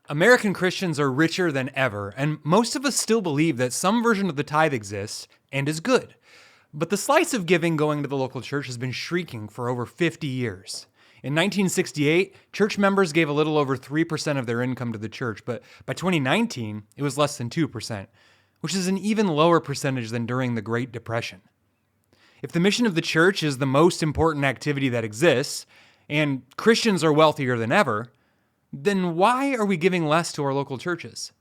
American Christians are richer than ever, and most of us still believe that some version of the tithe exists and is good. But the slice of giving going to the local church has been shrinking for over 50 years. In 1968, church members gave a little over 3% of their income to the church, but by 2019, it was less than 2%, which is an even lower percentage than during the Great Depression. If the mission of the church is the most important activity that exists, and Christians are wealthier than ever, then why are we giving less to our local churches?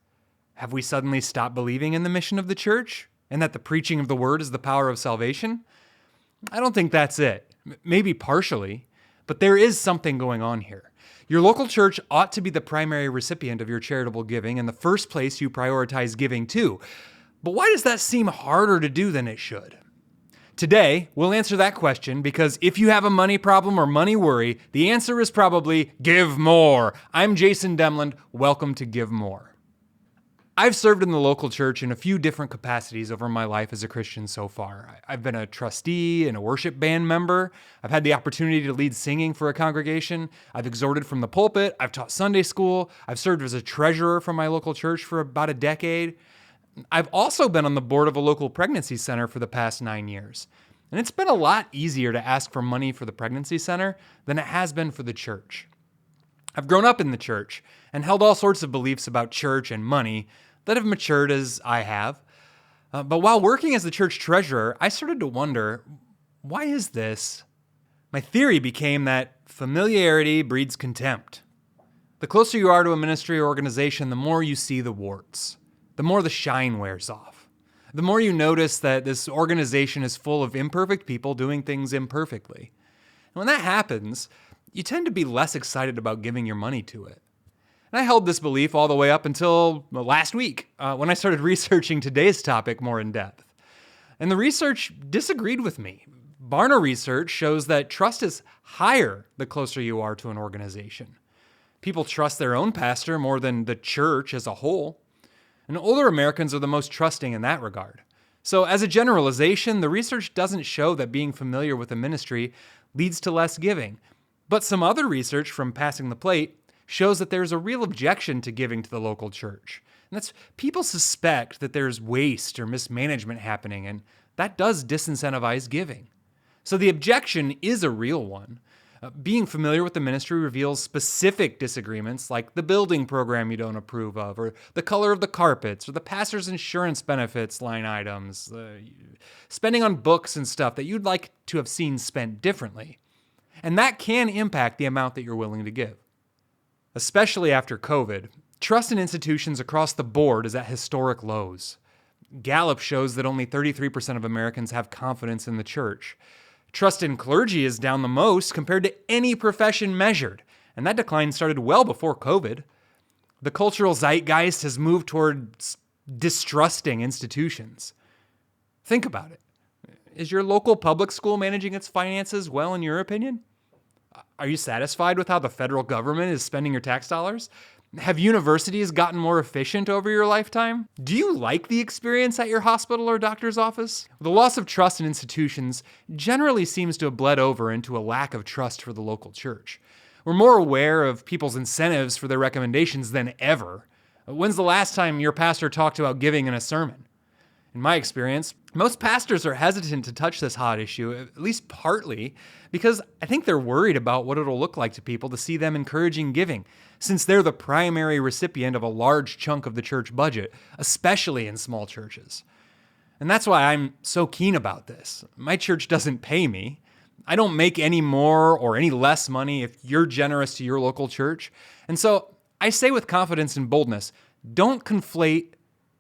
Have we suddenly stopped believing in the mission of the church and that the preaching of the word is the power of salvation? I don't think that's it. Maybe partially, but there is something going on here. Your local church ought to be the primary recipient of your charitable giving and the first place you prioritize giving to. But why does that seem harder to do than it should? Today, we'll answer that question because if you have a money problem or money worry, the answer is probably give more. I'm Jason Demland. Welcome to Give More. I've served in the local church in a few different capacities over my life as a Christian so far. I've been a trustee and a worship band member. I've had the opportunity to lead singing for a congregation. I've exhorted from the pulpit. I've taught Sunday school. I've served as a treasurer for my local church for about a decade. I've also been on the board of a local pregnancy center for the past 9 years. And it's been a lot easier to ask for money for the pregnancy center than it has been for the church. I've grown up in the church and held all sorts of beliefs about church and money that have matured as I have. But while working as the church treasurer, I started to wonder, why is this? My theory became that familiarity breeds contempt. The closer you are to a ministry or organization, the more you see the warts. The more the shine wears off. The more you notice that this organization is full of imperfect people doing things imperfectly. And when that happens, you tend to be less excited about giving your money to it. And I held this belief all the way up until last week, when I started researching today's topic more in depth. And the research disagreed with me. Barna research shows that trust is higher the closer you are to an organization. People trust their own pastor more than the church as a whole. And older Americans are the most trusting in that regard. So as a generalization, the research doesn't show that being familiar with a ministry leads to less giving. But some other research from Passing the Plate shows that there's a real objection to giving to the local church. And that's people suspect that there's waste or mismanagement happening, and that does disincentivize giving. So the objection is a real one. Being familiar with the ministry reveals specific disagreements like the building program you don't approve of, or the color of the carpets, or the pastor's insurance benefits line items, spending on books and stuff that you'd like to have seen spent differently. And that can impact the amount that you're willing to give. Especially after COVID, trust in institutions across the board is at historic lows. Gallup shows that only 33% of Americans have confidence in the church. Trust in clergy is down the most compared to any profession measured, and that decline started well before COVID. The cultural zeitgeist has moved toward distrusting institutions. Think about it. Is your local public school managing its finances well, in your opinion? Are you satisfied with how the federal government is spending your tax dollars? Have universities gotten more efficient over your lifetime? Do you like the experience at your hospital or doctor's office? The loss of trust in institutions generally seems to have bled over into a lack of trust for the local church. We're more aware of people's incentives for their recommendations than ever. When's the last time your pastor talked about giving in a sermon? In my experience, most pastors are hesitant to touch this hot issue, at least partly, because I think they're worried about what it'll look like to people to see them encouraging giving, since they're the primary recipient of a large chunk of the church budget, especially in small churches. And that's why I'm so keen about this. My church doesn't pay me. I don't make any more or any less money if you're generous to your local church. And so I say with confidence and boldness, don't conflate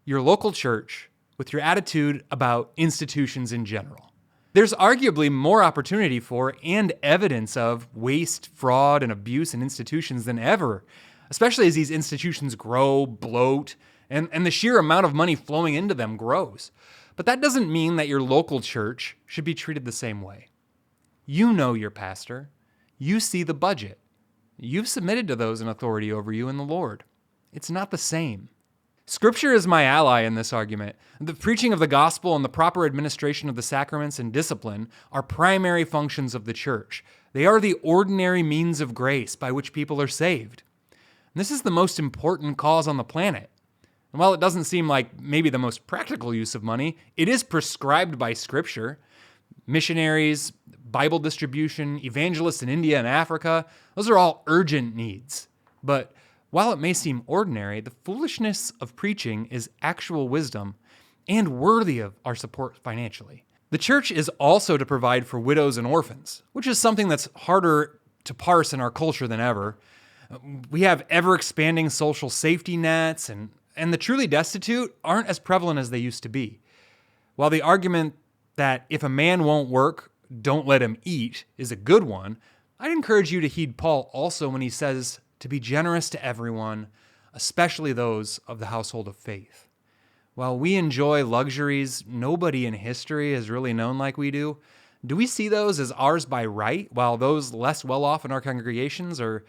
your local church with your attitude about institutions in general. There's arguably more opportunity for and evidence of waste, fraud, and abuse in institutions than ever, especially as these institutions grow, bloat, and the sheer amount of money flowing into them grows. But that doesn't mean that your local church should be treated the same way. You know your pastor. You see the budget. You've submitted to those in authority over you in the Lord. It's not the same. Scripture is my ally in this argument. The preaching of the gospel and the proper administration of the sacraments and discipline are primary functions of the church. They are the ordinary means of grace by which people are saved. And this is the most important cause on the planet. And while it doesn't seem like maybe the most practical use of money, it is prescribed by Scripture. Missionaries, Bible distribution, evangelists in India and Africa, those are all urgent needs. But while it may seem ordinary, the foolishness of preaching is actual wisdom and worthy of our support financially. The church is also to provide for widows and orphans, which is something that's harder to parse in our culture than ever. We have ever-expanding social safety nets, and the truly destitute aren't as prevalent as they used to be. While the argument that if a man won't work, don't let him eat is a good one, I'd encourage you to heed Paul also when he says to be generous to everyone, especially those of the household of faith. While we enjoy luxuries nobody in history has really known like we do we see those as ours by right, while those less well-off in our congregations are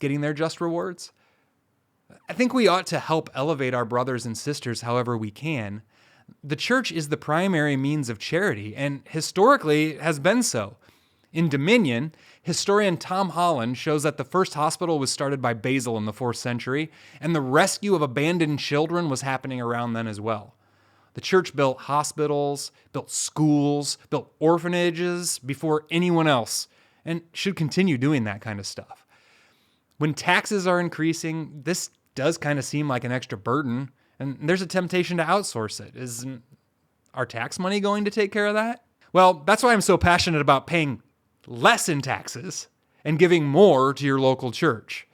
getting their just rewards? I think we ought to help elevate our brothers and sisters however we can. The church is the primary means of charity, and historically has been so. In Dominion, historian Tom Holland shows that the first hospital was started by Basil in the 4th century, and the rescue of abandoned children was happening around then as well. The church built hospitals, built schools, built orphanages before anyone else, and should continue doing that kind of stuff. When taxes are increasing, this does kind of seem like an extra burden, and there's a temptation to outsource it. Isn't our tax money going to take care of that? Well, that's why I'm so passionate about paying less in taxes and giving more to your local church.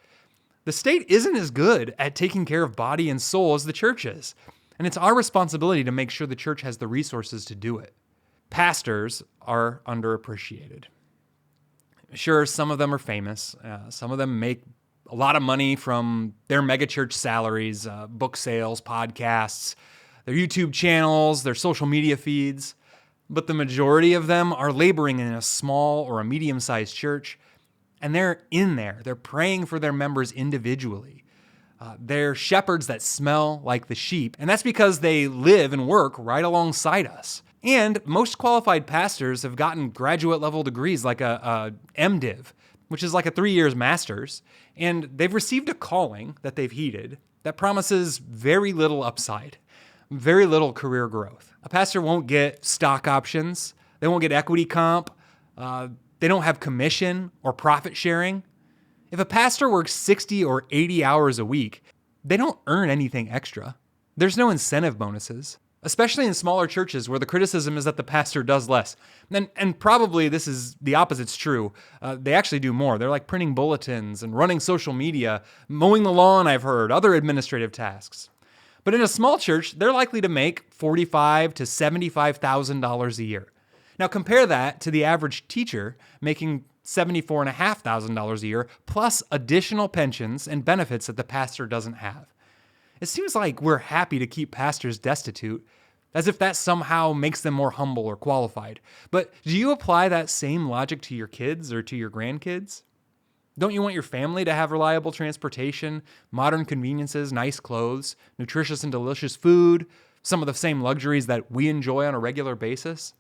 The state isn't as good at taking care of body and soul as the church is, and it's our responsibility to make sure the church has the resources to do it. Pastors are underappreciated. Sure, some of them are famous. Some of them make a lot of money from their megachurch salaries, book sales, podcasts, their YouTube channels, their social media feeds. But the majority of them are laboring in a small or a medium-sized church, and they're in there. They're praying for their members individually. They're shepherds that smell like the sheep, and that's because they live and work right alongside us. And most qualified pastors have gotten graduate-level degrees like a MDiv, which is like a 3 years master's, and they've received a calling that they've heeded that promises very little upside, very little career growth. A pastor won't get stock options, they won't get equity comp, they don't have commission or profit sharing. If a pastor works 60 or 80 hours a week, they don't earn anything extra. There's no incentive bonuses, especially in smaller churches where the criticism is that the pastor does less. And probably this is the opposite's true. They actually do more. They're like printing bulletins and running social media, mowing the lawn, I've heard, other administrative tasks. But in a small church, they're likely to make $45,000 to $75,000 a year. Now compare that to the average teacher making $74,500 a year, plus additional pensions and benefits that the pastor doesn't have. It seems like we're happy to keep pastors destitute, as if that somehow makes them more humble or qualified. But do you apply that same logic to your kids or to your grandkids? Don't you want your family to have reliable transportation, modern conveniences, nice clothes, nutritious and delicious food, some of the same luxuries that we enjoy on a regular basis?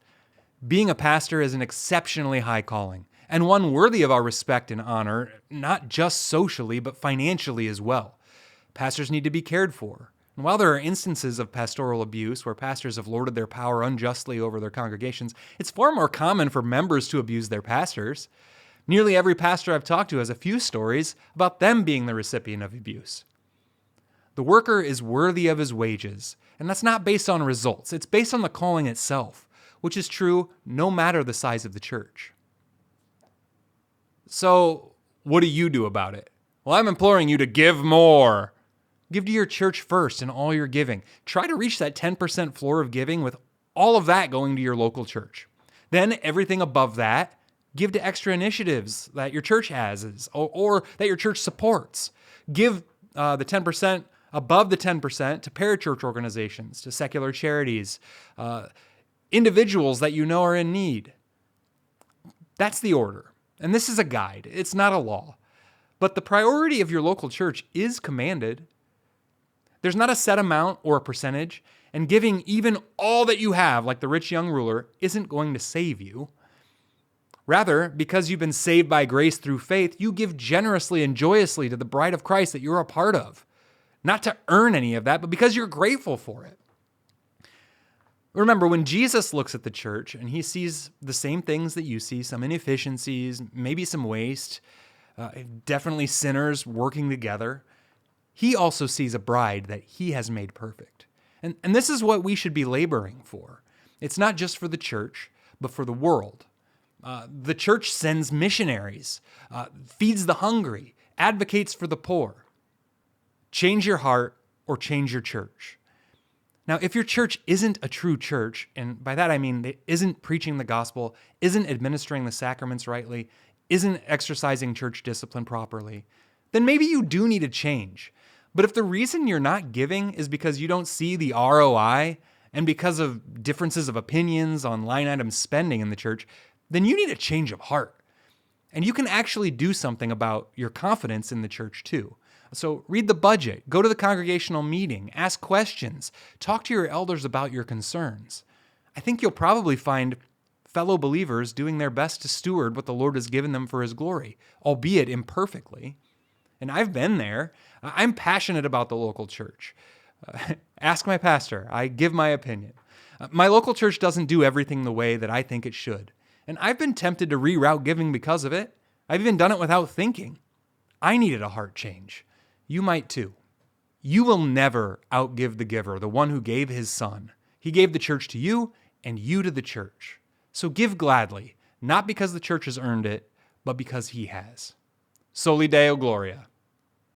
Being a pastor is an exceptionally high calling, and one worthy of our respect and honor, not just socially, but financially as well. Pastors need to be cared for. And while there are instances of pastoral abuse where pastors have lorded their power unjustly over their congregations, it's far more common for members to abuse their pastors. Nearly every pastor I've talked to has a few stories about them being the recipient of abuse. The worker is worthy of his wages, and that's not based on results. It's based on the calling itself, which is true no matter the size of the church. So, what do you do about it? Well, I'm imploring you to give more. Give to your church first in all your giving. Try to reach that 10% floor of giving with all of that going to your local church. Then everything above that, give to extra initiatives that your church has or that your church supports. Give the 10% above the 10% to parachurch organizations, to secular charities, individuals that you know are in need. That's the order. And this is a guide. It's not a law. But the priority of your local church is commanded. There's not a set amount or a percentage, and giving even all that you have, like the rich young ruler, isn't going to save you. Rather, because you've been saved by grace through faith, you give generously and joyously to the bride of Christ that you're a part of. Not to earn any of that, but because you're grateful for it. Remember, when Jesus looks at the church and he sees the same things that you see, some inefficiencies, maybe some waste, definitely sinners working together, he also sees a bride that he has made perfect. And this is what we should be laboring for. It's not just for the church, but for the world. The church sends missionaries, feeds the hungry, advocates for the poor. Change your heart or change your church. Now, if your church isn't a true church, and by that I mean it isn't preaching the gospel, isn't administering the sacraments rightly, isn't exercising church discipline properly, then maybe you do need a change. But if the reason you're not giving is because you don't see the ROI and because of differences of opinions on line item spending in the church, then you need a change of heart. And you can actually do something about your confidence in the church too. So read the budget, go to the congregational meeting, ask questions, talk to your elders about your concerns. I think you'll probably find fellow believers doing their best to steward what the Lord has given them for his glory, albeit imperfectly. And I've been there. I'm passionate about the local church. Ask my pastor. I give my opinion. My local church doesn't do everything the way that I think it should. And I've been tempted to reroute giving because of it. I've even done it without thinking. I needed a heart change. You might too. You will never outgive the giver, the one who gave his son. He gave the church to you and you to the church. So give gladly, not because the church has earned it, but because he has. Soli Deo Gloria.